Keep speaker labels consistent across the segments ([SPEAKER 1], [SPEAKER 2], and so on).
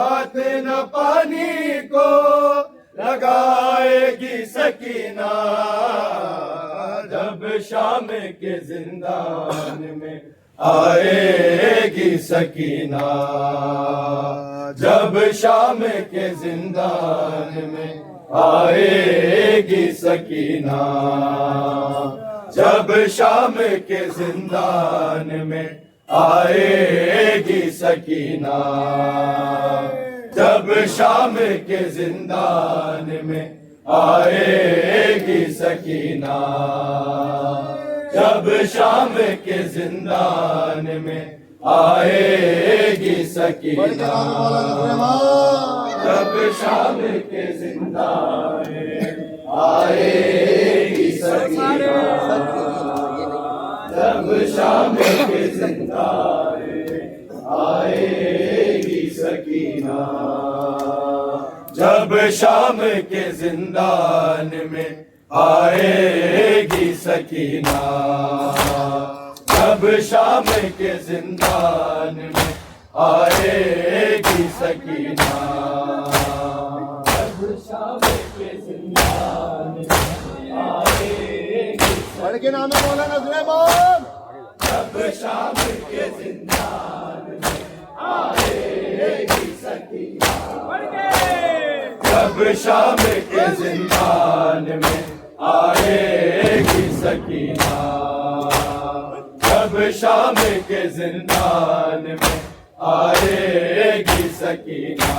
[SPEAKER 1] हाथ न पानी को लगाएगी सकीना, जब शाम के जिंदान में आएगी सकीना, जब शाम के जिंदान में आएगी सकीना, जब शाम के जिंदान में आएगी सकीना, जब शाम के जिंदान में आएगी सकीना, जब शाम के जिंदान में आएगी सकीना, जब शाम के जिंदान में आएगी सकीना, जब शाम के जिंदान में आएगी सकीना, जब शाम के जिंदान में आएगी सकीना, जब शाम के जिंदान में आएगी सकीना, जब शाम के जिंदान में आएगी
[SPEAKER 2] बढ़ के नाम है मौलाना सुलेमान।
[SPEAKER 1] जब शाम के जिंदान में आएगी सकीना, जब शाम के जिंदान में आएगी सकीना, जब शाम के जिंदान में आएगी सकीना,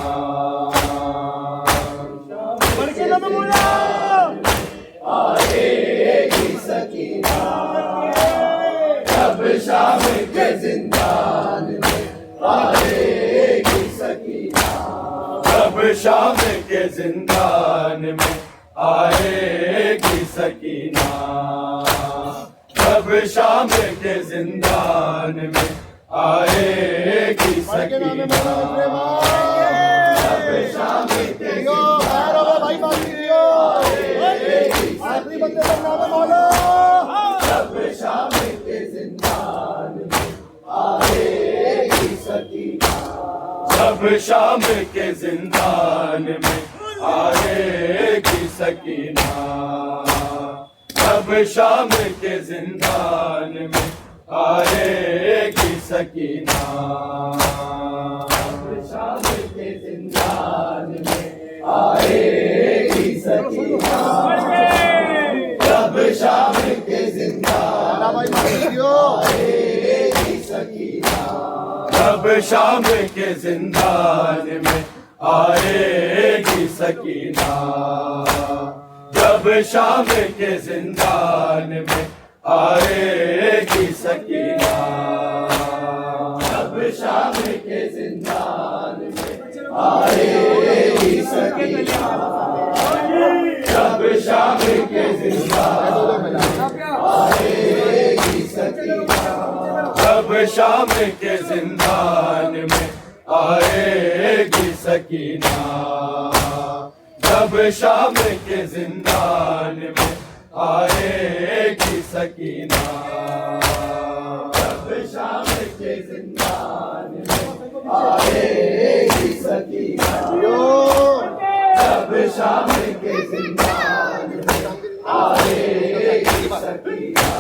[SPEAKER 2] बढ़ के नाम है मौलाना
[SPEAKER 1] आएगी सकीना, जब शाम के जिंदान में आएगी सकीना, जब शाम के जिंदान में आएगी सकीना, जब शाम के जिंदान में आएगी सकीना, जब शाम के
[SPEAKER 2] भाई आखिरी बंदे का नाम है मौला।
[SPEAKER 1] जब शाम के जिंदान में आएगी सकीना, जब शाम के जिंदान में आएगी सकीना, जब शाम के जिंदान में आएगी सकीना, जब शाम के जिंदान में आएगी सकीना, जब शाम के जिंदान आएगी सकीना, जब शाम के जिंदान में आएगी सकीना, जब शाम के जिंदान में आएगी सकीना, जब शाम के जिंदान में आएगी सकीना, जब शाम के जिंदान आएगी सकीना, जब शाम के जिंदान में आएगी सकीना, जब शाम के जिंदान में आएगी सकीना, जब शाम के जिंदान में आएगी सकीना, जब शाम के जिंदान में आएगी सकीना,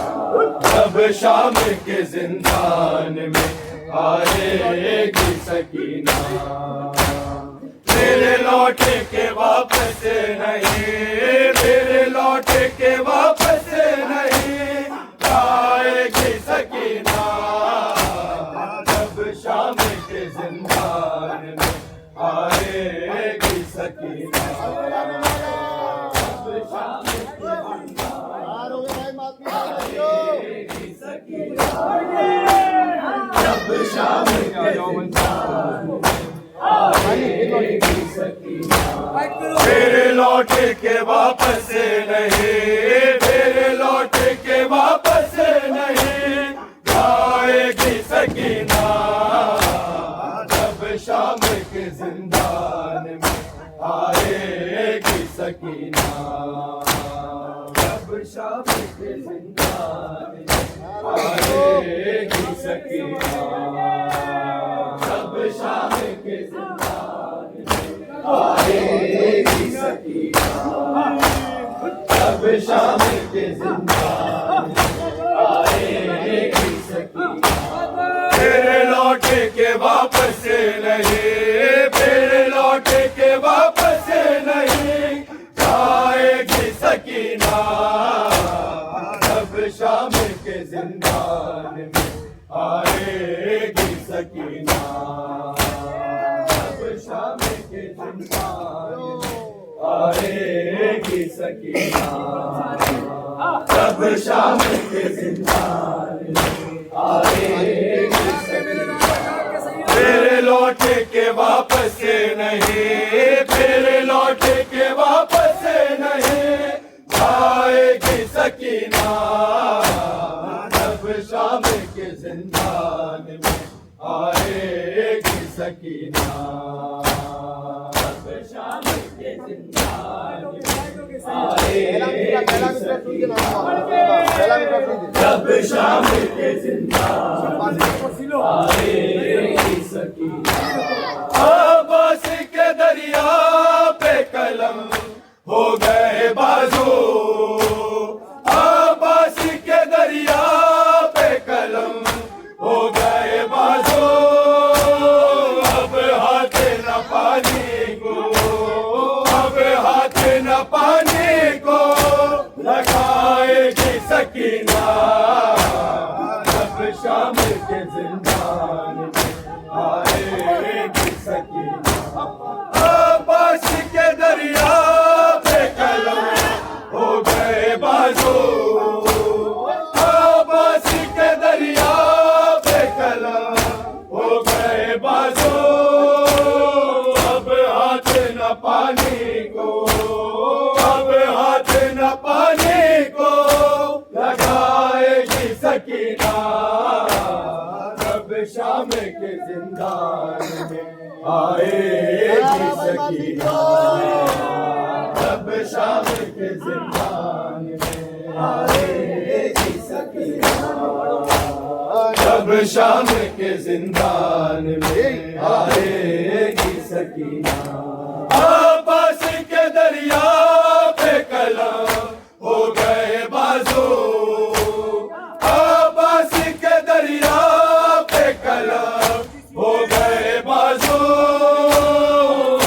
[SPEAKER 1] जब शाम के जिंदान में आएगी सकीना, मेरे लौट के वापस नहीं, मेरे लौट के वापस नहीं आएगी सकीना, जब शाम के जिंदान में आएगी सकीना, जब शाम के जिंदान आएगी सकीना, जब शाम के जिंदान आएगी सकीना, फिर लौट के वापस नहीं, फिर लौट के वापस नहीं जाएगी सकीना, जब शाम के जिंदान में आएगी सकीना, जब शाम के जिंदान में आएगी सकीना, जब शाम के जिंदान में आएगी सकीना, जब शाम के जिंदान में आएगी सकीना, फिर लौट के वापस नहीं, फिर लौट के वापस नहीं जाएगी सकीना, जब शाम के जिंदान में आएगी सकीना, जब शाम के जिंदान में आएगी सकीना, जब शाम के जिंदान में आएगी सकीना, फिर लौट के वापस नहीं, फिर लौट के वापस नहीं जाएगी सकीना, जब शाम के जिंदान में आएगी सकीना, जब शाम के जिंदान में आएगी सकीना, जब शाम के जिंदान में आएगी सकीना, आबास के दरिया पे कलम हो गए बाजू, आबास के दरिया पे कलम हो गए बाजू, अब हाथ न पानी को, अब हाथ न पानी को लगाएगी सकीना, जब शाम के जिंदान में आएगी सकीना, आबास के दरिया पे कलम हो गए बाजू, आबास के दरिया पे कलम हो गए बाजू, अब हाथ न पानी को, अब हाथ न पानी को लगाएगी सकीना, जब शाम के जिंदान में आएगी सकीना, जब शाम के जिंदान में आएगी सकीना, जब शाम के जिंदान में आएगी सकीना, आबास के दरिया पे कलम हो गए बाजू, आबास के दरिया पे कलम हो गए बाजू,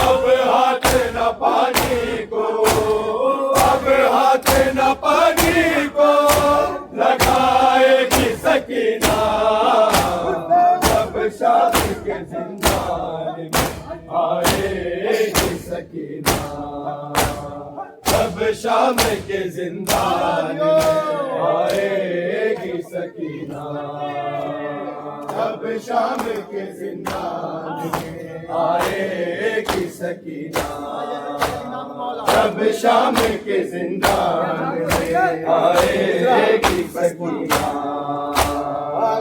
[SPEAKER 1] अब हाथ न पानी को, अब हाथ न पानी को लगाएगी सकीना, जब शाम के जिंदान में आएगी सकीना, जब शाम के जिंदान में आएगी सकीना, जब शाम के जिंदान में आएगी सकीना, जब शाम के जिंदान में आएगी सकीना,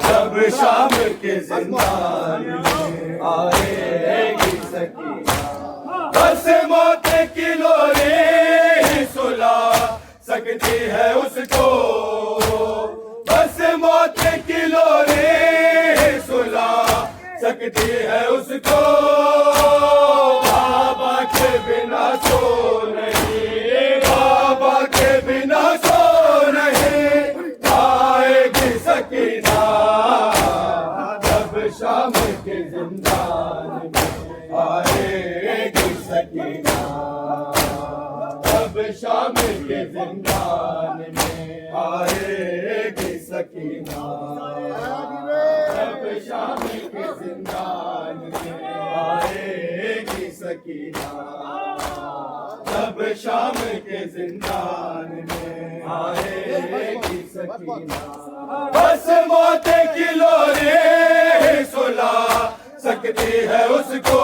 [SPEAKER 1] जब शाम के जिंदान में आएगी सकीना, बस मौत की लोरी सुला सकती है उसको, बस मौत की लोरी सुला सकती है उसको, बाबा के बिना सो नहीं, बाबा के बिना सो नहीं आएगी सकीना, जब शाम के जिंदान में आएगी सकीना, जब शाम के जिंदान में आएगी सकीना, जब शाम के जिंदान में आएगी सकीना, जब शाम के जिंदान में आएगी सकीना, बस मौत की लोरी सुला सकती है उसको,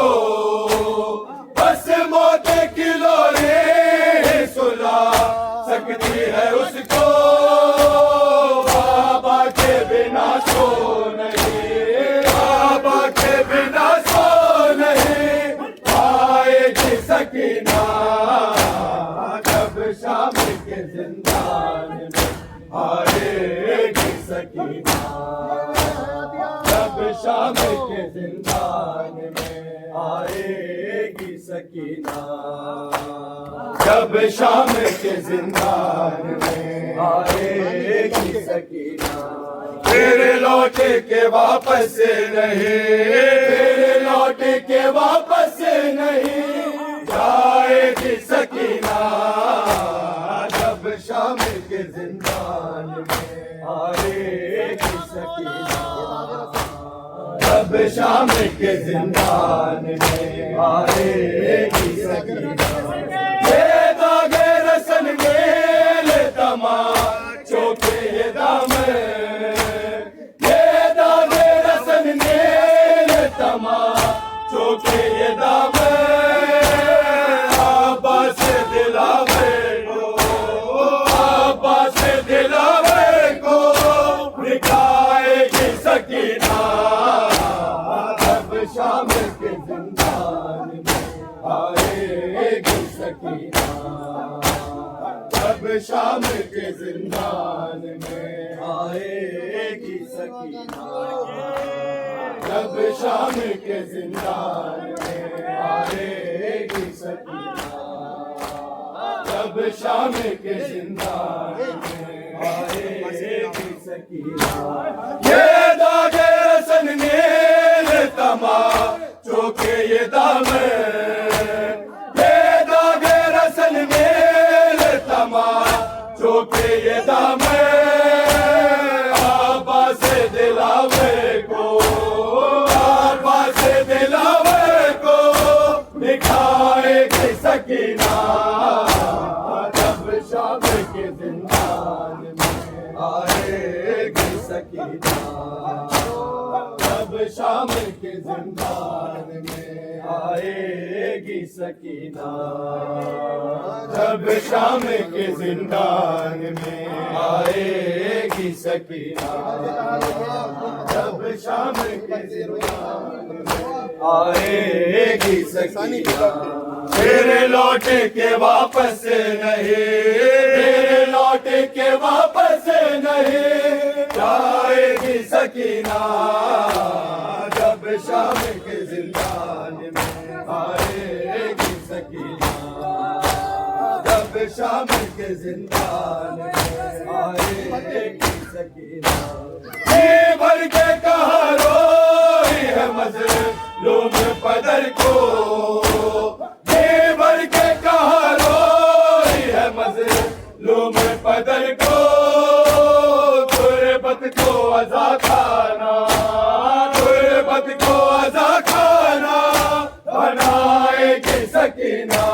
[SPEAKER 1] बस मौत की लोरी सुला सकती है उसको, बाबा के बिना सो नहीं, बाबा के बिना सो नहीं, आएगी सकीना जब शाम के जिंदान में, आएगी सकीना जब शाम के जिंदान में, आएगी सकीना जब शाम के जिंदान में, आएगी सकीना। फिर लौट के वापस नहीं, फिर लौट के वापस नहीं, जाएगी सकीना जब शाम के जिंदान में, आएगी सकीना जब शाम के जिंदान में, आएगी सकीना। ये दागे रसन मेल तमाचों के ये दामन, ये दागे रसन मेल तमाचों के ये दामन, आबास दिलावे को, आबास दिलावे को दिखाएगी सकीना जब शाम के जिंदान में, आएगी सकीना जब शाम के जिंदान में, आएगी सकीना जब शाम के जिंदान में, आएगी सकीना जब शाम के जिंदान में, आएगी सकीना। ये दागे रसन मेल तमाचों के ये दामन, ये दागे रसन मेल तमाचों के ये दामन, आबास दिलावे को, आबास दिलावे को दिखाएगी सकीना जब शाम के जिंदान में, आएगी सकीना जब शाम के जिंदान में, आएगी सकीना जब शाम के जिंदान में, आएगी सकीना जब शाम के जिंदान में, आएगी सकीना। फिर लौट के वापस नहीं, फिर लौट के वापस नहीं, जाएगी सकीना जब शाम के जिंदान में, आएगी सकीना जब शाम के जिंदान में, आएगी सकीना। जी भर के कहा रोई है मजलूम पदर को, जी भर के कहा रोई है मजलूम पदर को, गुर्बत को अज़ा खाना, गुर्बत को अज़ा खाना बनाएगी सकीना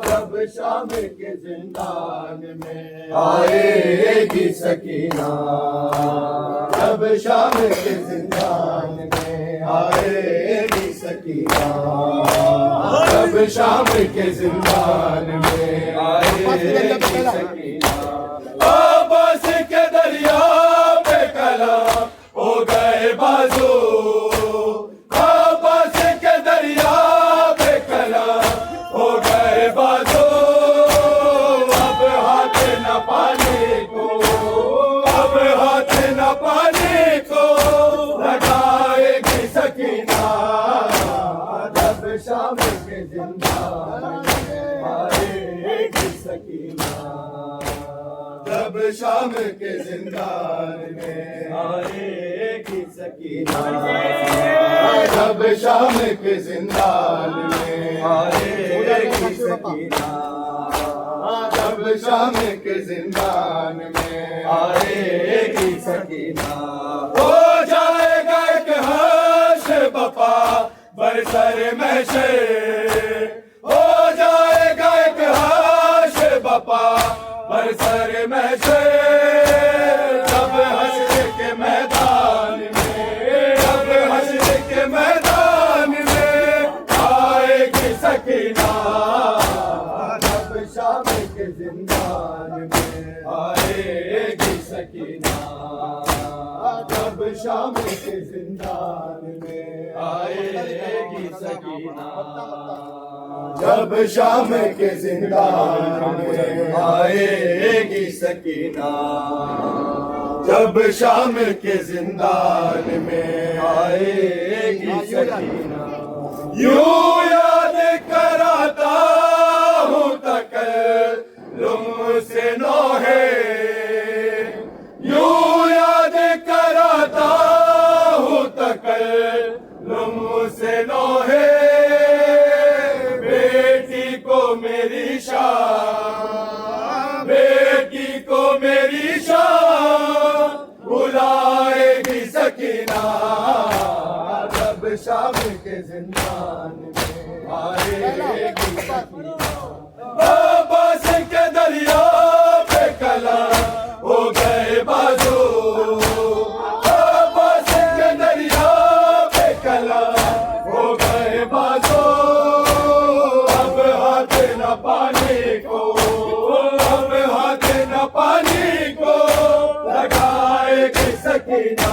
[SPEAKER 1] जब शाम के जिंदान में, आएगी सकीना जब शाम के जिंदान में, आएगी सकीना जब शाम के जिंदान में, आएगी सकीना। आबास के दरिया पे कलाम हो गए बाजू, आबास के दरिया पे कलाम हो गए बाजू, अब हाथ न पानी को, अब हाथ न पानी को लगाएगी सकीना जब शाम के जिंदान में, आएगी सकीना जब शाम के जिंदान में, आएगी सकीना जब शाम के जिंदान में, आएगी सकीना जब शाम के जिंदान में, आएगी सकीना। हो जाएगा एक हर्ष बपा बरसर महशर, हो जाएगा एक हर्ष बपा बरसर महशर, जब हश्र के मैदान में, जब हश्र के मैदान में आएगी सकीना आएगी सकीना, जब शाम के जिंदान में आएगी सकीना, जब शाम के जिंदान में आएगी सकीना, जब शाम के जिंदान में आएगी सकीना। यूं याद कराता हूँ तकल्लुम से नौहे, यूं याद कराता हूँ तकल्लुम से नौहे, बेटी को मेरी शान, बेटी को मेरी शान बुलाएगी सकीना, जब शाम के जिंदान में आएगी सकीना। अब्बास के दरिया पे कला हो गए बाजू, अब्बास के दरिया पे कला हो गए बाजू, अब हाथ न पानी को, अब हाथ न पानी को लगाएगी सकीना,